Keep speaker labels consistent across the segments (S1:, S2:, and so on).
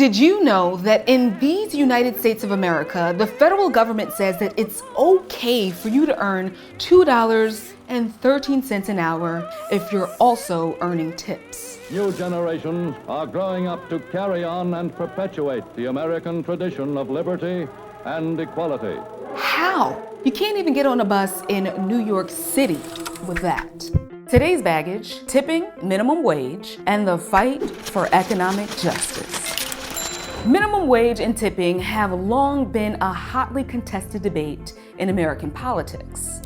S1: Did you know that in these United States of America, the federal government says that it's okay for you to earn $2.13 an hour if you're also earning tips?
S2: New generations are growing up to carry on and perpetuate the American tradition of liberty and equality.
S1: How? You can't even get on a bus in New York City with that. Today's baggage: tipping, minimum wage, and the fight for economic justice. Minimum wage and tipping have long been a hotly contested debate in American politics.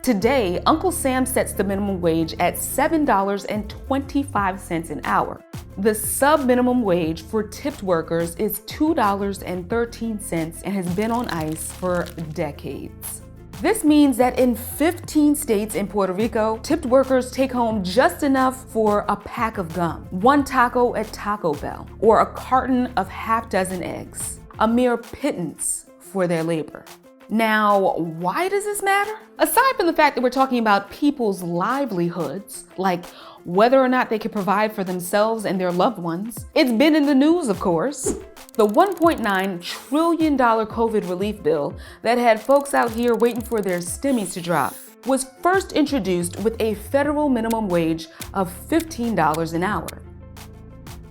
S1: Today, Uncle Sam sets the minimum wage at $7.25 an hour. The sub-minimum wage for tipped workers is $2.13 and has been on ice for decades. This means that in 15 states in Puerto Rico, tipped workers take home just enough for a pack of gum, one taco at Taco Bell, or a carton of half dozen eggs, a mere pittance for their labor. Now, why does this matter? Aside from the fact that we're talking about people's livelihoods, like whether or not they can provide for themselves and their loved ones, it's been in the news, of course. The $1.9 trillion COVID relief bill that had folks out here waiting for their stimmies to drop was first introduced with a federal minimum wage of $15 an hour.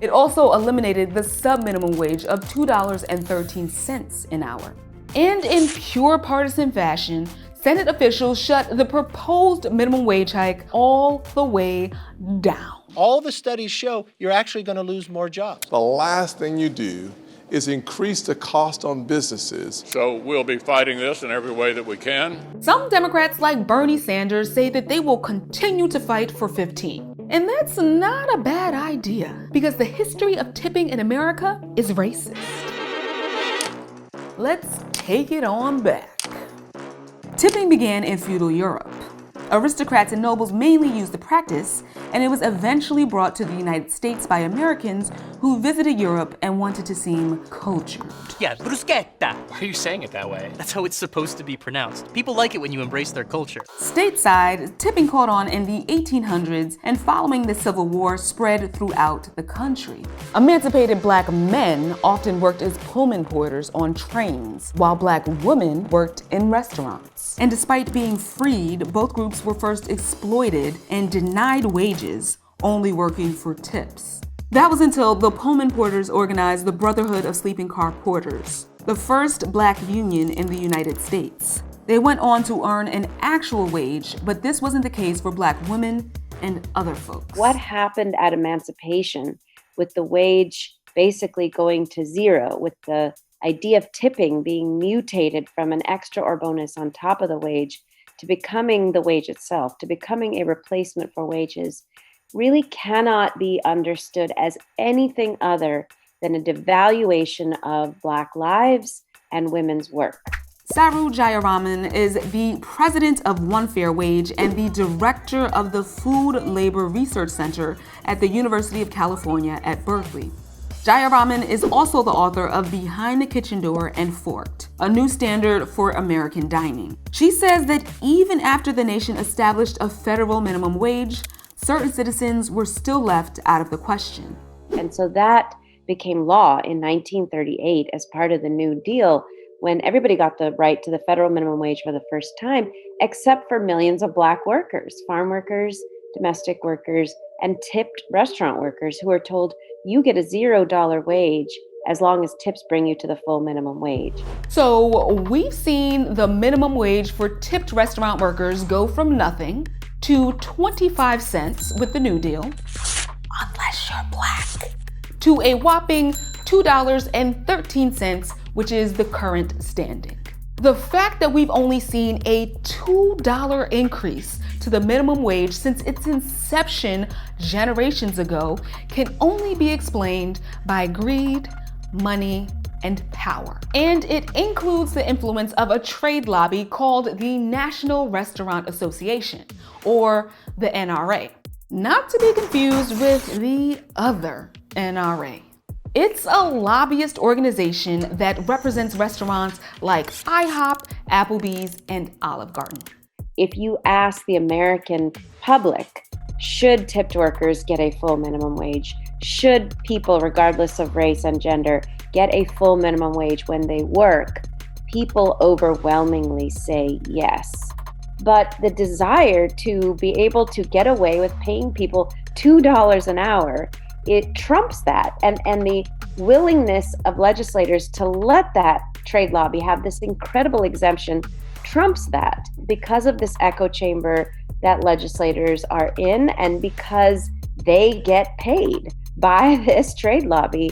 S1: It also eliminated the sub-minimum wage of $2.13 an hour. And in pure partisan fashion, Senate officials shut the proposed minimum wage hike all the way down.
S3: All the studies show you're actually going to lose more jobs.
S4: The last thing you do is increase the cost on businesses.
S5: So we'll be fighting this in every way that we can.
S1: Some Democrats like Bernie Sanders say that they will continue to fight for 15. And that's not a bad idea, because the history of tipping in America is racist. Let's take it on back. Tipping began in feudal Europe. Aristocrats and nobles mainly used the practice, and it was eventually brought to the United States by Americans who visited Europe and wanted to seem cultured.
S6: Yeah, bruschetta.
S7: Why are you saying it that way?
S6: That's how it's supposed to be pronounced. People like it when you embrace their culture.
S1: Stateside, tipping caught on in the 1800s, and following the Civil War, spread throughout the country. Emancipated black men often worked as Pullman porters on trains, while black women worked in restaurants. And despite being freed, both groups were first exploited and denied wages, only working for tips. That was until the Pullman porters organized the Brotherhood of Sleeping Car Porters, the first black union in the United States. They went on to earn an actual wage, but this wasn't the case for black women and other folks.
S8: What happened at emancipation with the wage basically going to zero, with the idea of tipping being mutated from an extra or bonus on top of the wage to becoming the wage itself, to becoming a replacement for wages, really cannot be understood as anything other than a devaluation of Black lives and women's work.
S1: Saru Jayaraman is the president of One Fair Wage and the director of the Food Labor Research Center at the University of California at Berkeley. Jayaraman is also the author of Behind the Kitchen Door and Forked, a new standard for American dining. She says that even after the nation established a federal minimum wage, certain citizens were still left out of the question.
S8: And so that became law in 1938 as part of the New Deal, when everybody got the right to the federal minimum wage for the first time, except for millions of Black workers, farm workers, domestic workers, and tipped restaurant workers who were told, you get a $0 wage as long as tips bring you to the full minimum wage.
S1: So we've seen the minimum wage for tipped restaurant workers go from nothing to 25 cents with the New Deal, unless you're Black, to a whopping $2.13, which is the current standing. The fact that we've only seen a $2 increase to the minimum wage since its inception generations ago can only be explained by greed, money, and power. And it includes the influence of a trade lobby called the National Restaurant Association, or the NRA. Not to be confused with the other NRA. It's a lobbyist organization that represents restaurants like IHOP, Applebee's, and Olive Garden.
S8: If you ask the American public, should tipped workers get a full minimum wage? should people, regardless of race and gender, get a full minimum wage when they work, people overwhelmingly say yes. But the desire to be able to get away with paying people $2 an hour, it trumps that. And the willingness of legislators to let that trade lobby have this incredible exemption trumps that, because of this echo chamber that legislators are in, and because they get paid by this trade lobby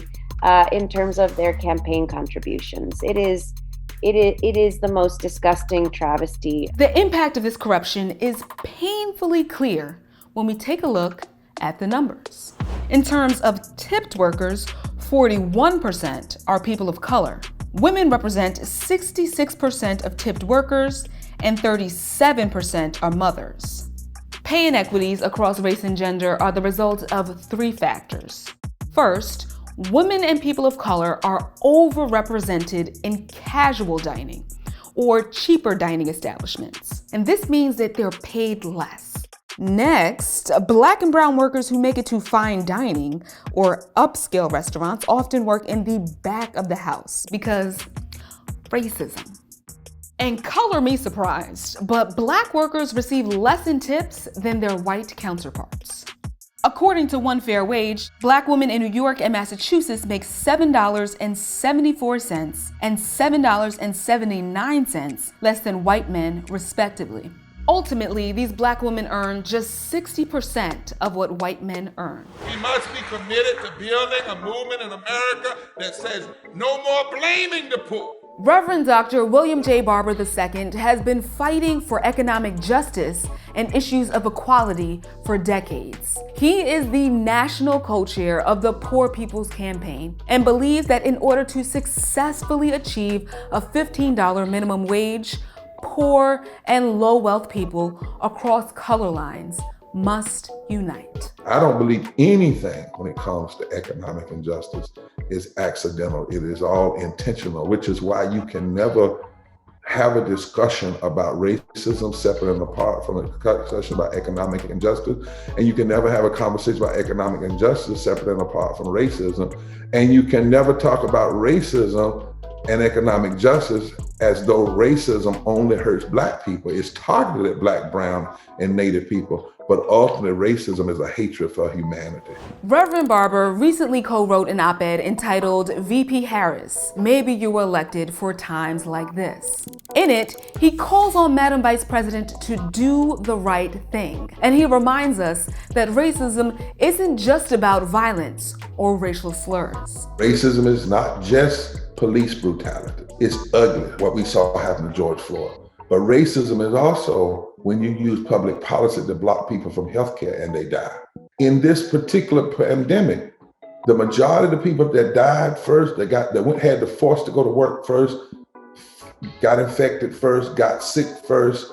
S8: in terms of their campaign contributions. It is the most disgusting travesty.
S1: The impact of this corruption is painfully clear when we take a look at the numbers. In terms of tipped workers, 41% are people of color. Women represent 66% of tipped workers, and 37% are mothers. Pay inequities across race and gender are the result of three factors. First, women and people of color are overrepresented in casual dining or cheaper dining establishments, and this means that they're paid less. Next, Black and brown workers who make it to fine dining or upscale restaurants often work in the back of the house because racism. And color me surprised, but Black workers receive less in tips than their white counterparts. According to One Fair Wage, Black women in New York and Massachusetts make $7.74 and $7.79 less than white men, respectively. Ultimately, these Black women earn just 60% of what white men earn.
S7: We must be committed to building a movement in America that says no more blaming the poor.
S1: Reverend Dr. William J. Barber II has been fighting for economic justice and issues of equality for decades. He is the national co-chair of the Poor People's Campaign and believes that in order to successfully achieve a $15 minimum wage, poor and low-wealth people across color lines must unite.
S9: I don't believe anything when it comes to economic injustice is accidental. It is all intentional, which is why you can never have a discussion about racism separate and apart from a discussion about economic injustice. And you can never have a conversation about economic injustice separate and apart from racism. And you can never talk about racism and economic justice as though racism only hurts Black people. It's targeted at Black, brown, and Native people, but ultimately racism is a hatred for humanity.
S1: Reverend Barber recently co-wrote an op-ed entitled VP Harris, Maybe You Were Elected for Times Like This. In it, he calls on Madam Vice President to do the right thing. And he reminds us that racism isn't just about violence or racial slurs.
S9: Racism is not just police brutality. It's ugly, what we saw happen to George Floyd. But racism is also when you use public policy to block people from healthcare and they die. In this particular pandemic, the majority of the people that died first, that had the force to go to work first, got infected first, got sick first,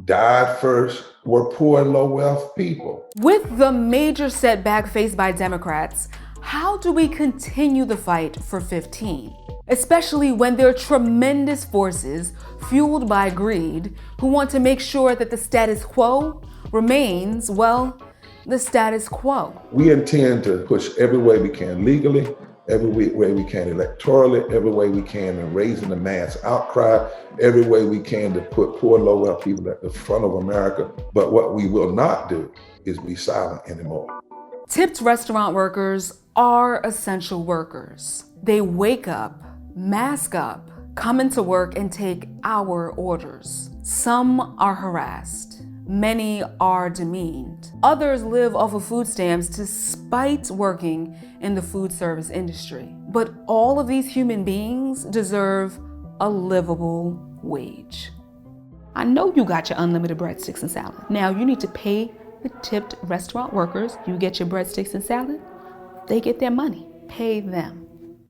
S9: died first, were poor and low wealth people.
S1: With the major setback faced by Democrats, how do we continue the fight for 15? Especially when there are tremendous forces fueled by greed who want to make sure that the status quo remains, well, the status quo.
S9: We intend to push every way we can legally, every way we can electorally, every way we can in raising the mass outcry, every way we can to put poor, low-wealth people at the front of America. But what we will not do is be silent anymore.
S1: Tipped restaurant workers are essential workers. They wake up, mask up, come into work and take our orders. Some are harassed. Many are demeaned. Others live off of food stamps despite working in the food service industry. But all of these human beings deserve a livable wage. I know you got your unlimited breadsticks and salad. Now you need to pay the tipped restaurant workers. You get your breadsticks and salad, they get their money. Pay them.